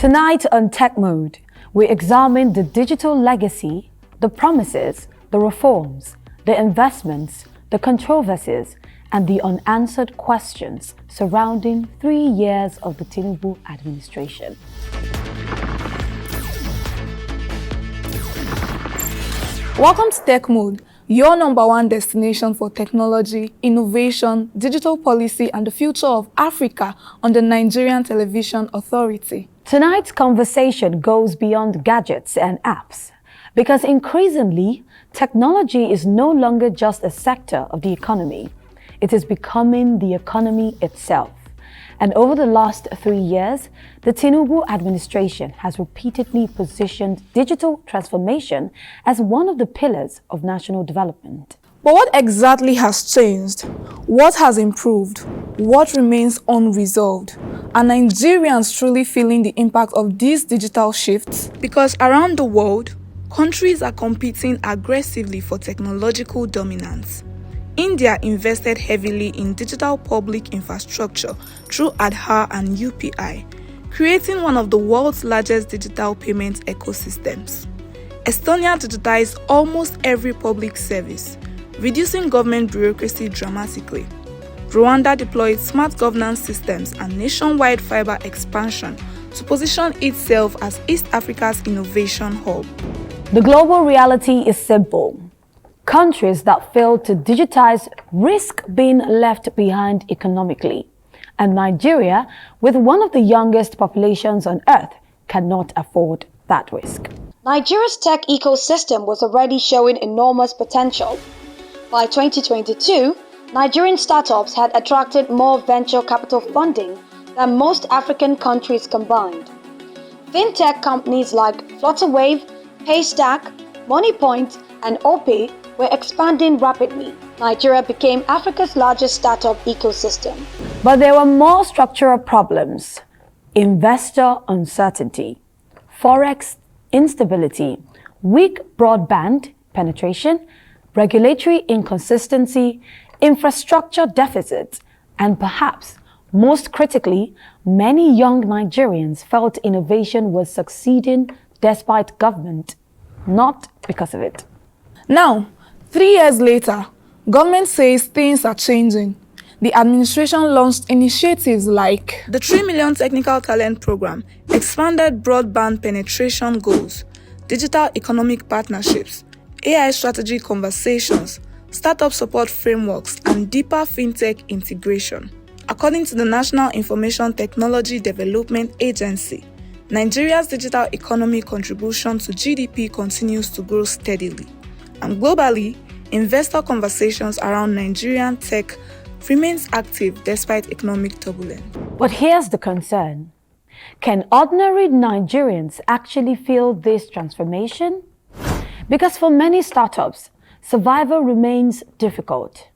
Tonight on Tech Mode, we examine the digital legacy, the promises, the reforms, the investments, the controversies, and the unanswered questions surrounding 3 years of the Tinubu administration. Welcome to Tech Mode, your #1 destination for technology, innovation, digital policy, and the future of Africa on the Nigerian Television Authority. Tonight's conversation goes beyond gadgets and apps, because increasingly, technology is no longer just a sector of the economy. It is becoming the economy itself. And over the last 3 years, the Tinubu administration has repeatedly positioned digital transformation as one of the pillars of national development. But what exactly has changed? What has improved? What remains unresolved? Are Nigerians truly feeling the impact of these digital shifts? Because around the world, countries are competing aggressively for technological dominance. India invested heavily in digital public infrastructure through Aadhaar and UPI, creating one of the world's largest digital payment ecosystems. Estonia digitized almost every public service, reducing government bureaucracy dramatically. Rwanda deployed smart governance systems and nationwide fiber expansion to position itself as East Africa's innovation hub. The global reality is simple. Countries that fail to digitize risk being left behind economically. And Nigeria, with one of the youngest populations on earth, cannot afford that risk. Nigeria's tech ecosystem was already showing enormous potential. By 2022, Nigerian startups had attracted more venture capital funding than most African countries combined. Fintech companies like Flutterwave, Paystack, Moneypoint, and Opay were expanding rapidly. Nigeria became Africa's largest startup ecosystem. But there were more structural problems: investor uncertainty, forex instability, weak broadband penetration, regulatory inconsistency, infrastructure deficits, and perhaps most critically, many young Nigerians felt innovation was succeeding despite government, not because of it. Now, 3 years later, government says things are changing. The administration launched initiatives like the 3 Million Technical Talent Program, expanded broadband penetration goals, digital economic partnerships, AI strategy conversations, startup support frameworks, and deeper fintech integration. According to the National Information Technology Development Agency, Nigeria's digital economy contribution to GDP continues to grow steadily. And globally, investor conversations around Nigerian tech remains active despite economic turbulence. But here's the concern. Can ordinary Nigerians actually feel this transformation? Because for many startups, survival remains difficult.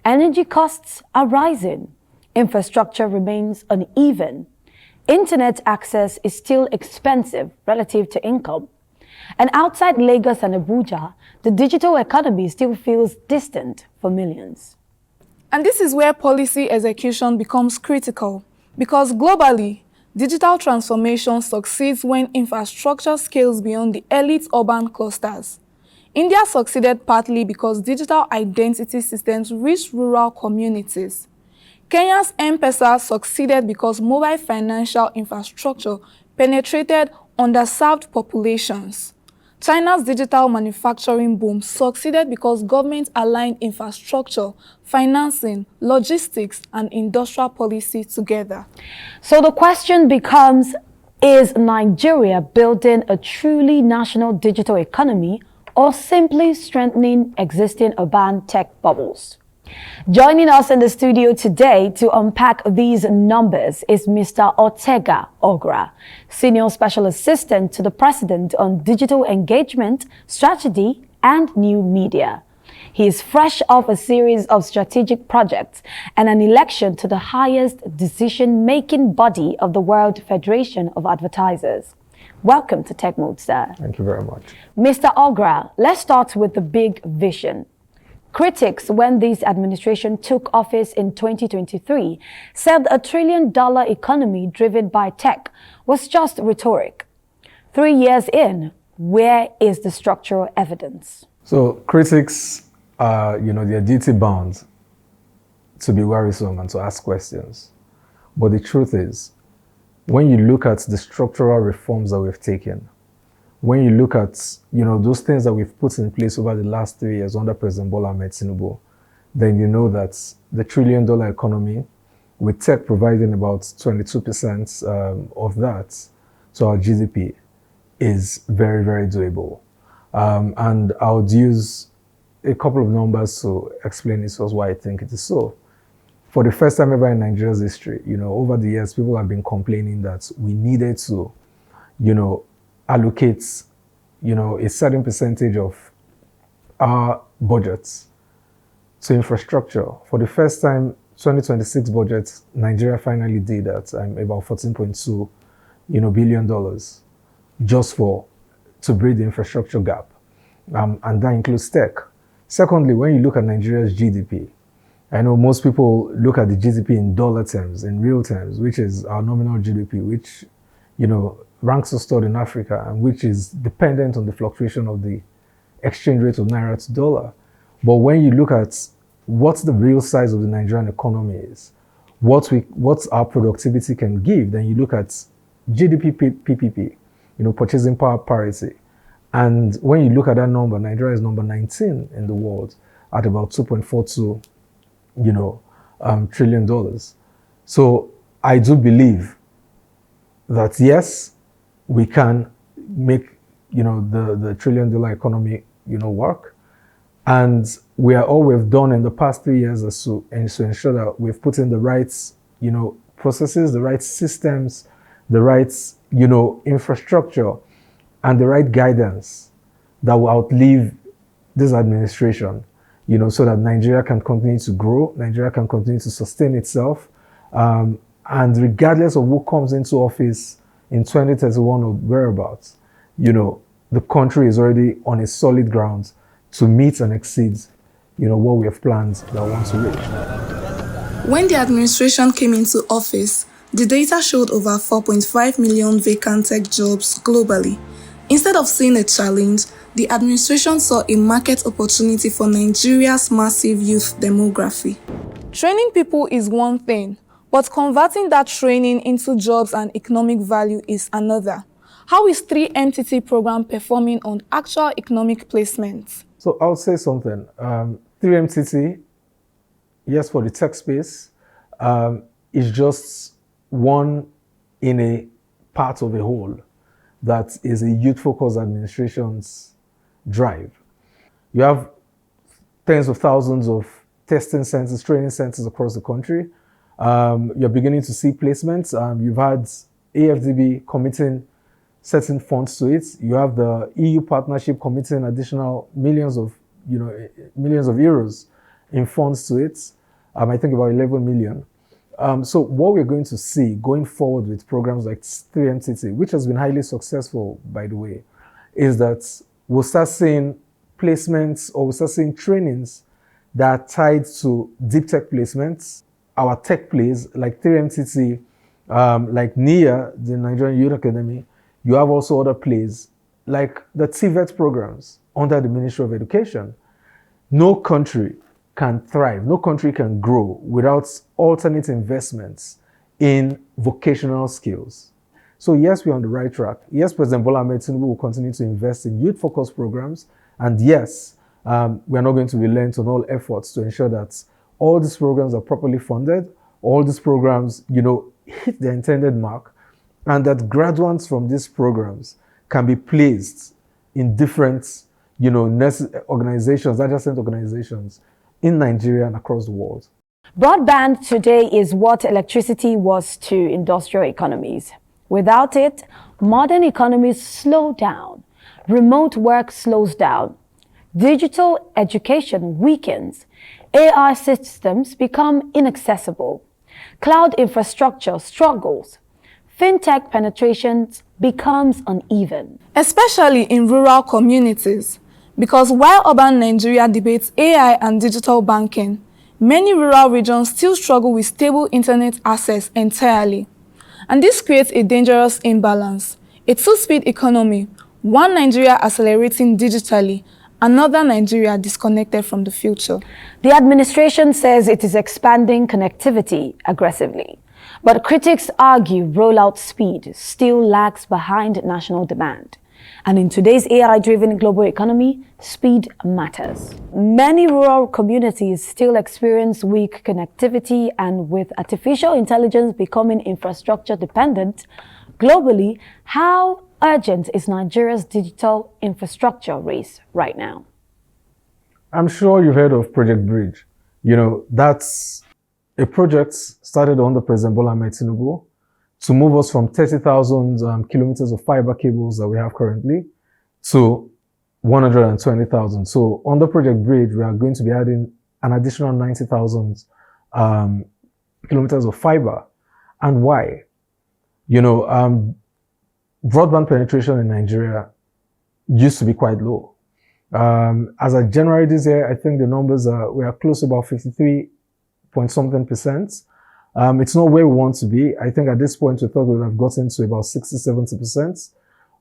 Energy costs are rising. Infrastructure remains uneven. Internet access is still expensive relative to income. And outside Lagos and Abuja, the digital economy still feels distant for millions. And this is where policy execution becomes critical, because globally, digital transformation succeeds when infrastructure scales beyond the elite urban clusters. India succeeded partly because digital identity systems reached rural communities. Kenya's M-Pesa succeeded because mobile financial infrastructure penetrated underserved populations. China's digital manufacturing boom succeeded because government aligned infrastructure, financing, logistics, and industrial policy together. So the question becomes, is Nigeria building a truly national digital economy or simply strengthening existing urban tech bubbles? Joining us in the studio today to unpack these numbers is Mr. Ogra, Senior Special Assistant to the President on Digital Engagement, Strategy, and New Media. He is fresh off a series of strategic projects and an election to the highest decision-making body of the World Federation of Advertisers. Welcome to Tech Mode, sir. Thank you very much. Mr. Ogra, let's start with the big vision. Critics, when this administration took office in 2023, said a $1 trillion economy driven by tech was just rhetoric. 3 years in, where is the structural evidence? So critics are, they're duty bound to be worrisome and to ask questions. But the truth is, when you look at the structural reforms that we've taken, when you look at, those things that we've put in place over the last 3 years under President Bola Ahmed Tinubu, then you know that the $1 trillion economy, with tech providing about 22% of that to our GDP, is very, very doable. And I would use a couple of numbers to explain this was why I think it is so. For the first time ever in Nigeria's history, over the years, people have been complaining that we needed to, allocate, a certain percentage of our budgets to infrastructure. For the first time, 2026 budget, Nigeria finally did that, about $14.2, billion, just to bridge the infrastructure gap, and that includes tech. Secondly, when you look at Nigeria's GDP, I know most people look at the GDP in dollar terms, in real terms, which is our nominal GDP, which, ranks us third in Africa and which is dependent on the fluctuation of the exchange rate of Naira to dollar. But when you look at what the real size of the Nigerian economy is, what our productivity can give, then you look at GDP PPP, purchasing power parity. And when you look at that number, Nigeria is number 19 in the world at about $2.42 trillion. So I do believe that yes, we can make the $1 trillion economy work, and all we've done in the past 3 years is to ensure that we've put in the right processes, the right systems, the right infrastructure, and the right guidance that will outlive this administration, so that Nigeria can continue to grow, Nigeria can continue to sustain itself. And regardless of who comes into office in 2031 or whereabouts, the country is already on a solid ground to meet and exceed, what we have planned that we want to reach. When the administration came into office, the data showed over 4.5 million vacant tech jobs globally. Instead of seeing a challenge, the administration saw a market opportunity for Nigeria's massive youth demography. Training people is one thing, but converting that training into jobs and economic value is another. How is 3MTT program performing on actual economic placements? So I'll say something. 3MTT, yes, for the tech space, is just one in a part of a whole that is a youth-focused administration's drive. You have tens of thousands of testing centers, training centers across the country. You're beginning to see placements. You've had AFDB committing certain funds to it. You have the EU partnership committing additional millions of euros in funds to it. I think about 11 million. So what we're going to see going forward with programs like 3MTT, which has been highly successful, by the way, is that we'll start seeing placements, or we'll start seeing trainings that are tied to deep tech placements, our tech plays like 3MTT, like NIA, the Nigerian Youth Academy. You have also other plays like the TVET programs under the Ministry of Education. No country can thrive, no country can grow without alternate investments in vocational skills. So yes, we're on the right track. Yes, President Bola Ahmed Tinubu will continue to invest in youth-focused programs. And yes, we're not going to relent on all efforts to ensure that all these programs are properly funded, all these programs, hit their intended mark, and that graduates from these programs can be placed in different, organizations, adjacent organizations in Nigeria and across the world. Broadband today is what electricity was to industrial economies. Without it, modern economies slow down. Remote work slows down. Digital education weakens. AI systems become inaccessible. Cloud infrastructure struggles. Fintech penetration becomes uneven. Especially in rural communities, Because while urban Nigeria debates AI and digital banking, many rural regions still struggle with stable internet access entirely. And this creates a dangerous imbalance. A two-speed economy, one Nigeria accelerating digitally, another Nigeria disconnected from the future. The administration says it is expanding connectivity aggressively, but critics argue rollout speed still lags behind national demand. And in today's AI-driven global economy, speed matters. Many rural communities still experience weak connectivity, and with artificial intelligence becoming infrastructure dependent, globally, how urgent is Nigeria's digital infrastructure race right now? I'm sure you've heard of Project Bridge. That's a project started under President Bola Ahmed Tinubu to move us from 30,000 kilometers of fiber cables that we have currently to 120,000. So under Project Bridge, we are going to be adding an additional 90,000 kilometers of fiber. And why? Broadband penetration in Nigeria used to be quite low. As of January this year, I think the numbers we are close to about 53 point something percent. It's not where we want to be. I think at this point we thought we would have gotten to about 60-70%,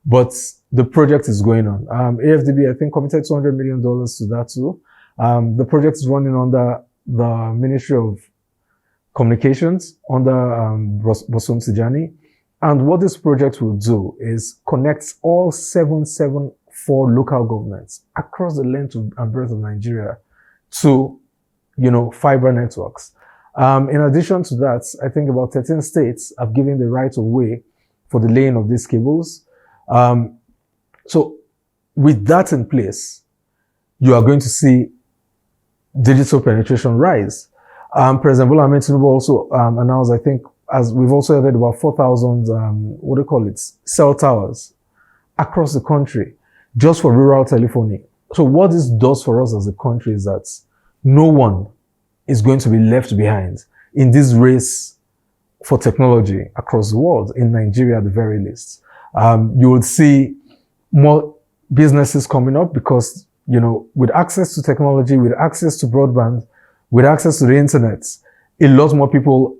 but the project is going on. AFDB, I think, committed $200 million to that too. The project is running under the Ministry of Communications, under Bosun Tijani. And what this project will do is connect all 774 local governments across the length and breadth of Nigeria to, fiber networks. In addition to that, I think about 13 states have given the right of way for the laying of these cables. So with that in place, you are going to see digital penetration rise. President Bola Ahmed Tinubu also announced, I think, as we've also added about 4,000, cell towers across the country just for rural telephony. So what this does for us as a country is that no one is going to be left behind in this race for technology across the world, in Nigeria at the very least. You will see more businesses coming up because, with access to technology, with access to broadband, with access to the internet, a lot more people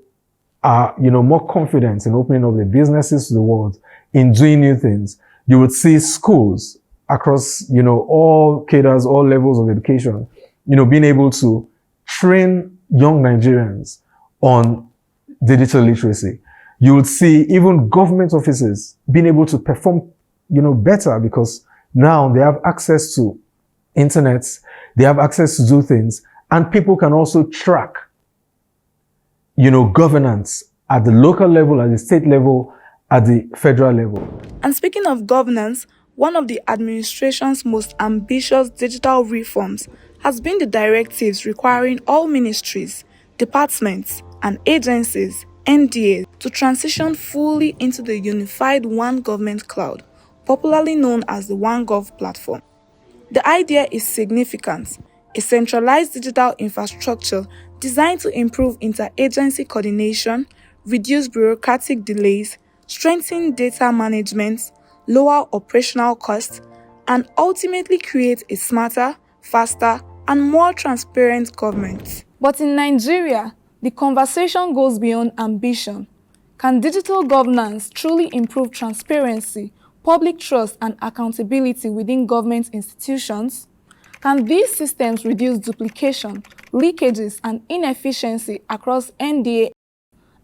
are, more confident in opening up their businesses to the world, in doing new things. You would see schools across, all cadres, all levels of education, being able to train young Nigerians on digital literacy. You would see even government offices being able to perform, better because now they have access to internet, they have access to do things, and people can also track, governance at the local level, at the state level, at the federal level. And speaking of governance, one of the administration's most ambitious digital reforms has been the directives requiring all ministries, departments, and agencies, NDAs, to transition fully into the unified One Government Cloud, popularly known as the OneGov platform. The idea is significant: a centralized digital infrastructure designed to improve interagency coordination, reduce bureaucratic delays, strengthen data management, lower operational costs, and ultimately create a smarter, faster, and more transparent government. But in Nigeria, the conversation goes beyond ambition. Can digital governance truly improve transparency, public trust, and accountability within government institutions? Can these systems reduce duplication, leakages, and inefficiency across NDA?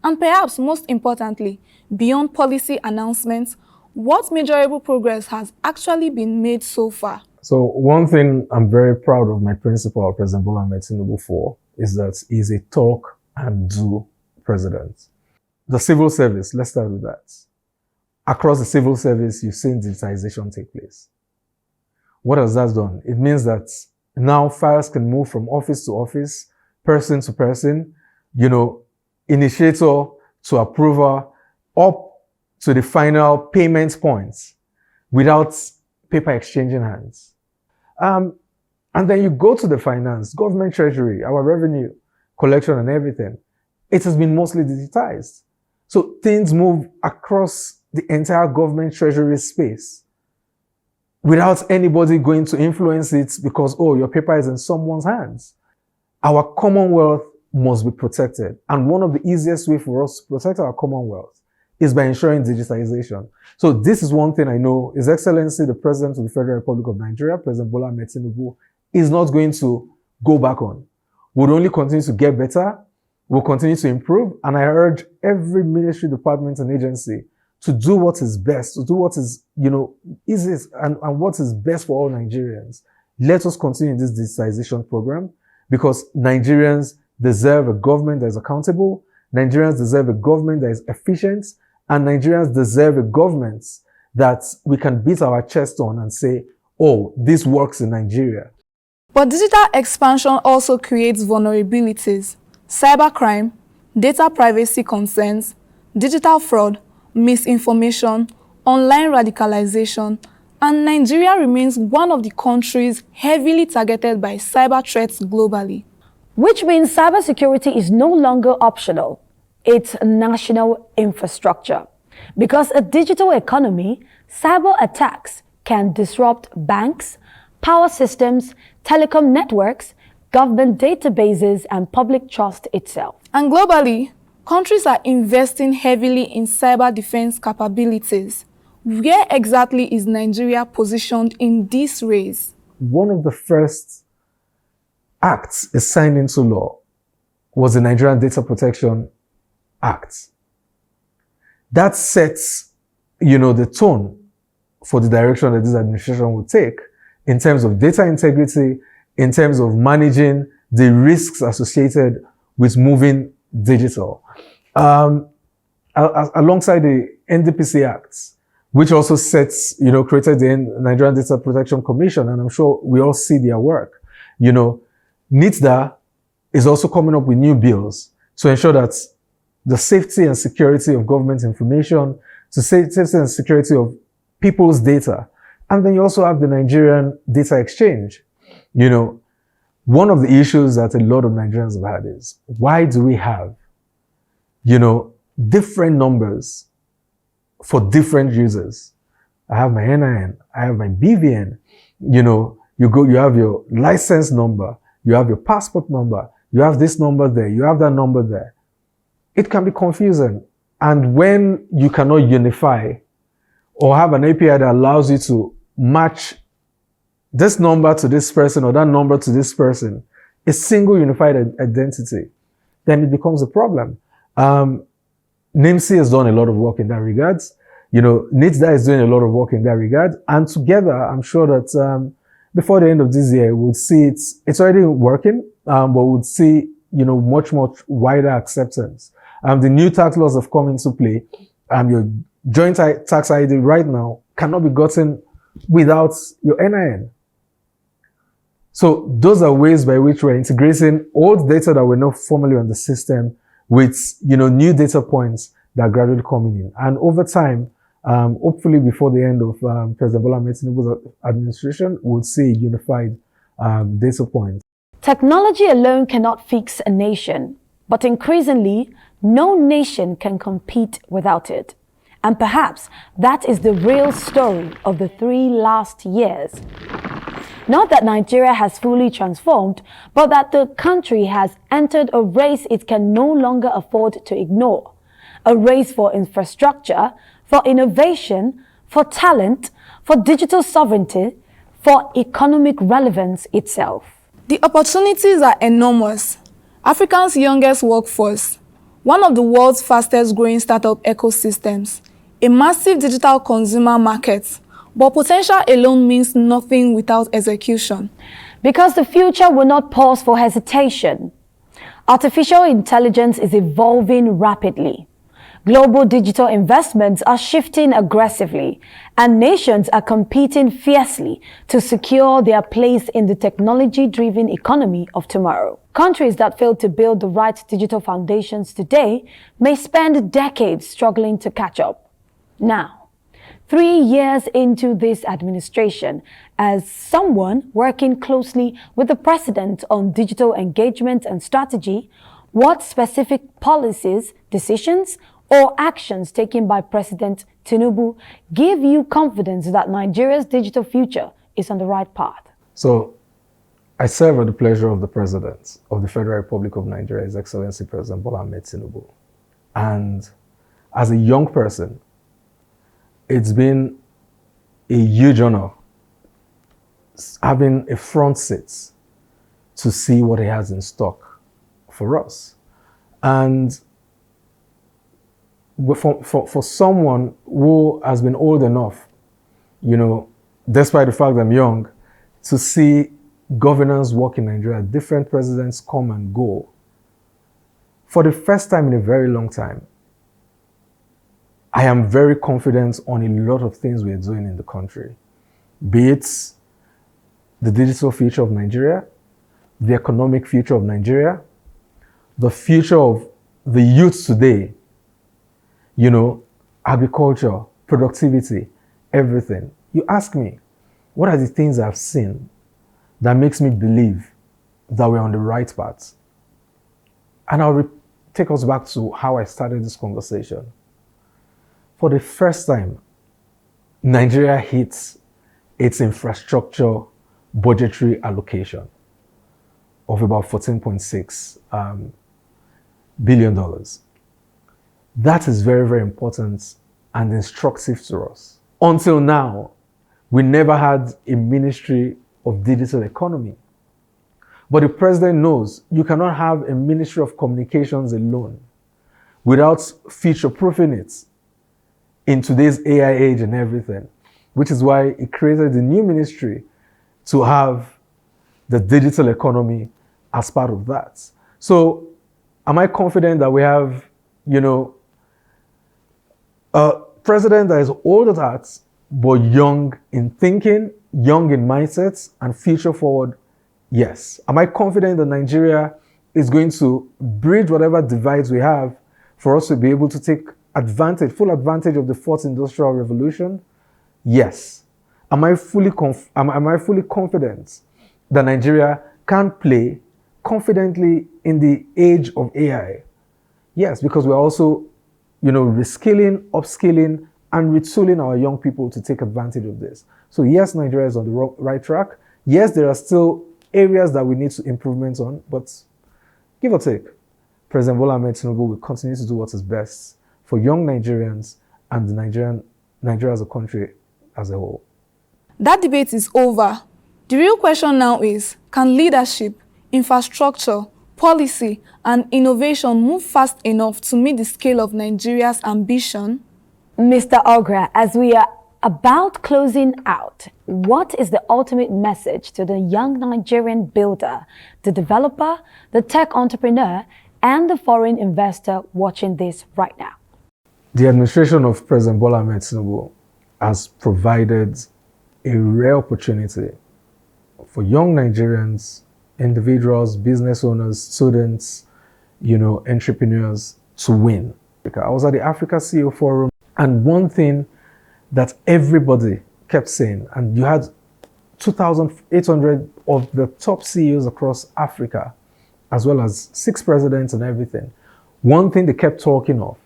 And perhaps most importantly, beyond policy announcements, what measurable progress has actually been made so far? So one thing I'm very proud of my principal, President Bola Ahmed Tinubu, for is that he's a talk and do president. The civil service, let's start with that. Across the civil service, you've seen digitization take place. What has that done? It means that now files can move from office to office, person to person, initiator to approver, up to the final payment points without paper exchanging hands. And then you go to the finance, government treasury, our revenue collection and everything. It has been mostly digitized. So things move across the entire government treasury space. without anybody going to influence it because, oh, your paper is in someone's hands. Our commonwealth must be protected. And one of the easiest ways for us to protect our commonwealth is by ensuring digitization. So this is one thing I know His Excellency, the President of the Federal Republic of Nigeria, President Bola Ahmed Tinubu, is not going to go back on. We'll only continue to get better. We'll continue to improve. And I urge every ministry, department, and agency to do what is best, to do what is, easiest and what is best for all Nigerians. Let us continue this digitization program because Nigerians deserve a government that is accountable. Nigerians deserve a government that is efficient. And Nigerians deserve a government that we can beat our chest on and say, oh, this works in Nigeria. But digital expansion also creates vulnerabilities, cybercrime, data privacy concerns, digital fraud, misinformation, online radicalization, and Nigeria remains one of the countries heavily targeted by cyber threats globally. Which means cybersecurity is no longer optional. It's national infrastructure. Because a digital economy, cyber attacks can disrupt banks, power systems, telecom networks, government databases, and public trust itself. And globally, countries are investing heavily in cyber defense capabilities. Where exactly is Nigeria positioned in this race? One of the first acts signed into law was the Nigerian Data Protection Act. That sets, the tone for the direction that this administration will take in terms of data integrity, in terms of managing the risks associated with moving digital. Alongside the NDPC Act, which also sets, created the Nigerian Data Protection Commission, and I'm sure we all see their work. NITDA is also coming up with new bills to ensure that the safety and security of government information, the safety and security of people's data. And then you also have the Nigerian Data Exchange. One of the issues that a lot of Nigerians have had is, why do we have, different numbers for different users? I have my NIN, I have my BVN, you have your license number, you have your passport number, you have this number there, you have that number there. It can be confusing. And when you cannot unify or have an API that allows you to match this number to this person or that number to this person, a single unified identity, then it becomes a problem. NIMC has done a lot of work in that regard. NITDA is doing a lot of work in that regard. And together, I'm sure that before the end of this year, we'll see it's already working, but we'll see, much wider acceptance. The new tax laws have come into play. Your joint tax ID right now cannot be gotten without your NIN. So those are ways by which we're integrating old data that were not formally on the system with, new data points that are gradually coming in. And over time, hopefully before the end of President Bola Ahmed Tinubu's administration, we'll see unified data points. Technology alone cannot fix a nation, but increasingly, no nation can compete without it. And perhaps that is the real story of the 3 last years. Not that Nigeria has fully transformed, but that the country has entered a race it can no longer afford to ignore. A race for infrastructure, for innovation, for talent, for digital sovereignty, for economic relevance itself. The opportunities are enormous. Africa's youngest workforce, one of the world's fastest growing startup ecosystems, a massive digital consumer market, but potential alone means nothing without execution. Because the future will not pause for hesitation. Artificial intelligence is evolving rapidly. Global digital investments are shifting aggressively, and nations are competing fiercely to secure their place in the technology-driven economy of tomorrow. Countries that fail to build the right digital foundations today may spend decades struggling to catch up. Now, 3 years into this administration, as someone working closely with the President on digital engagement and strategy, what specific policies, decisions, or actions taken by President Tinubu give you confidence that Nigeria's digital future is on the right path? So, I serve at the pleasure of the President of the Federal Republic of Nigeria, His Excellency President Bola Ahmed Tinubu. And as a young person, it's been a huge honor having a front seat to see what he has in stock for us. And for someone who has been old enough, despite the fact that I'm young, to see governance work in Nigeria, different presidents come and go, for the first time in a very long time, I am very confident on a lot of things we're doing in the country, be it the digital future of Nigeria, the economic future of Nigeria, the future of the youth today, agriculture, productivity, everything. You ask me, what are the things I've seen that makes me believe that we're on the right path? And I'll take us back to how I started this conversation. For the first time, Nigeria hits its infrastructure budgetary allocation of about $14.6 billion. That is very, very important and instructive to us. Until now, we never had a Ministry of Digital Economy. But the president knows you cannot have a Ministry of Communications alone without future-proofing it in today's AI age and everything, which is why he created the new ministry to have the digital economy as part of that. So am I confident that we have, a president that is old at heart, but young in thinking, young in mindsets, and future forward? Yes. Am I confident that Nigeria is going to bridge whatever divides we have for us to be able to take full advantage of the fourth industrial revolution? Yes. Am I fully confident that Nigeria can play confidently in the age of AI? Yes, because we're also, reskilling, upskilling, and retooling our young people to take advantage of this. So yes, Nigeria is on the right track. Yes, there are still areas that we need to improvement on, but give or take, President Bola Ahmed Tinubu will continue to do what is best for young Nigerians and Nigeria as a country as a whole. That debate is over. The real question now is, can leadership, infrastructure, policy, and innovation move fast enough to meet the scale of Nigeria's ambition? Mr. Ogra, as we are about closing out, what is the ultimate message to the young Nigerian builder, the developer, the tech entrepreneur, and the foreign investor watching this right now? The administration of President Bola Ahmed Tinubu has provided a rare opportunity for young Nigerians, individuals, business owners, students, entrepreneurs to win. I was at the Africa CEO Forum, and one thing that everybody kept saying, and you had 2,800 of the top CEOs across Africa, as well as 6 presidents and everything. One thing they kept talking of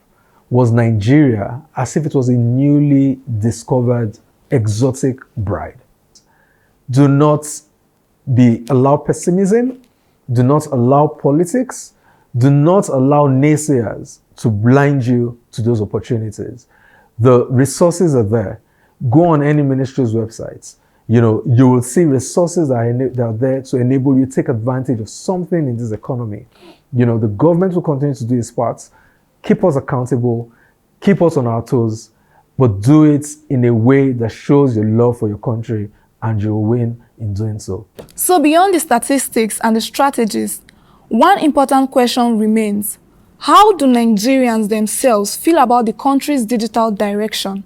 was Nigeria as if it was a newly discovered exotic bride. Do not allow pessimism. Do not allow politics. Do not allow naysayers to blind you to those opportunities. The resources are there. Go on any ministry's websites. You will see resources that are there to enable you to take advantage of something in this economy. The government will continue to do its part. Keep us accountable, keep us on our toes, but do it in a way that shows your love for your country, and you'll win in doing so. So beyond the statistics and the strategies, one important question remains. How do Nigerians themselves feel about the country's digital direction?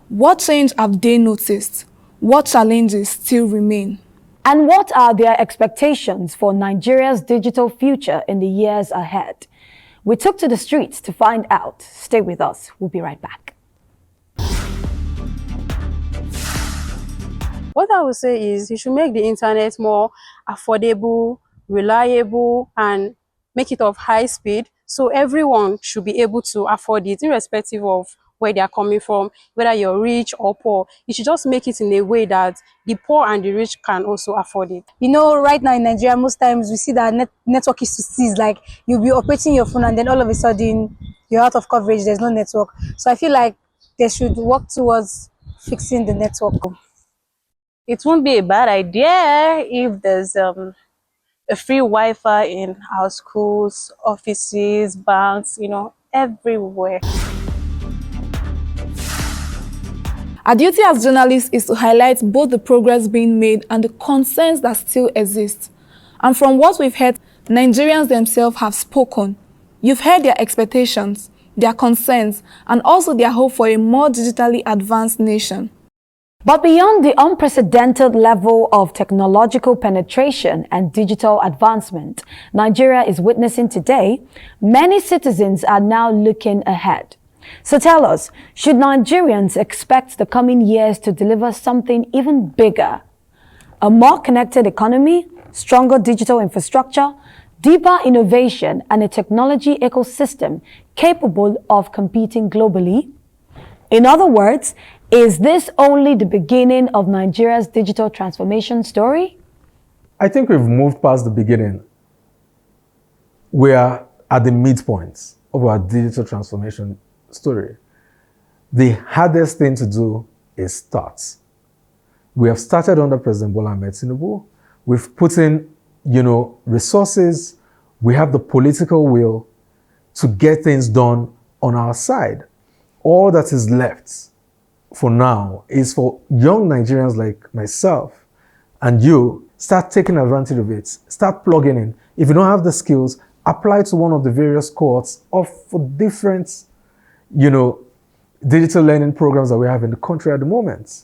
What change have they noticed? What challenges still remain? And what are their expectations for Nigeria's digital future in the years ahead? We took to the streets to find out. Stay with us. We'll be right back. What I would say is you should make the internet more affordable, reliable, and make it of high speed So everyone should be able to afford it, irrespective of where they are coming from, whether you're rich or poor. You should just make it in a way that the poor and the rich can also afford it. You know, right now in Nigeria, most times we see that network is to cease. Like, you'll be operating your phone and then all of a sudden you're out of coverage, there's no network. So I feel like they should work towards fixing the network. It won't be a bad idea if there's a free Wi-Fi in our schools, offices, banks, everywhere. Our duty as journalists is to highlight both the progress being made and the concerns that still exist. And from what we've heard, Nigerians themselves have spoken. You've heard their expectations, their concerns, and also their hope for a more digitally advanced nation. But beyond the unprecedented level of technological penetration and digital advancement Nigeria is witnessing today, many citizens are now looking ahead. So tell us, should Nigerians expect the coming years to deliver something even bigger? A more connected economy, stronger digital infrastructure, deeper innovation, and a technology ecosystem capable of competing globally? In other words, is this only the beginning of Nigeria's digital transformation story? I think we've moved past the beginning. We are at the midpoint of our digital transformation story. The hardest thing to do is start. We have started under President Bola Ahmed Tinubu. We've put in, resources. We have the political will to get things done on our side. All that is left for now is for young Nigerians like myself and you, start taking advantage of it. Start plugging in. If you don't have the skills, apply to one of the various cohorts of different digital learning programs that we have in the country at the moment.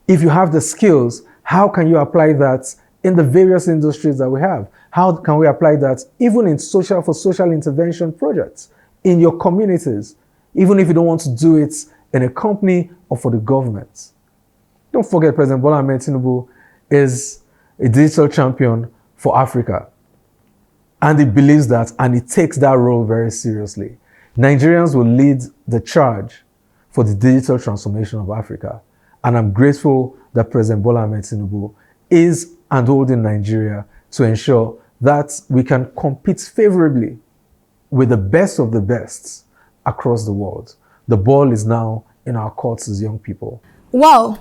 If you have the skills, how can you apply that in the various industries that we have? How can we apply that even in for social intervention projects in your communities, even if you don't want to do it in a company or for the government? Don't forget, President Bola Ahmed Tinubu is a digital champion for Africa. And he believes that, and he takes that role very seriously. Nigerians will lead the charge for the digital transformation of Africa. And I'm grateful that President Bola Ahmed Tinubu is handholding Nigeria to ensure that we can compete favorably with the best of the best across the world. The ball is now in our courts as young people. Wow,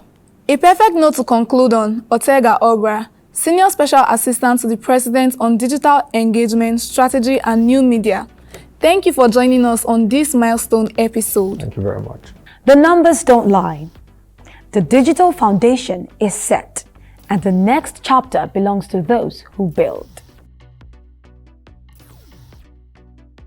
a perfect note to conclude on. Ogra, Senior Special Assistant to the President on Digital Engagement, Strategy and New Media. Thank you for joining us on this milestone episode. Thank you very much. The numbers don't lie. The digital foundation is set, and the next chapter belongs to those who build.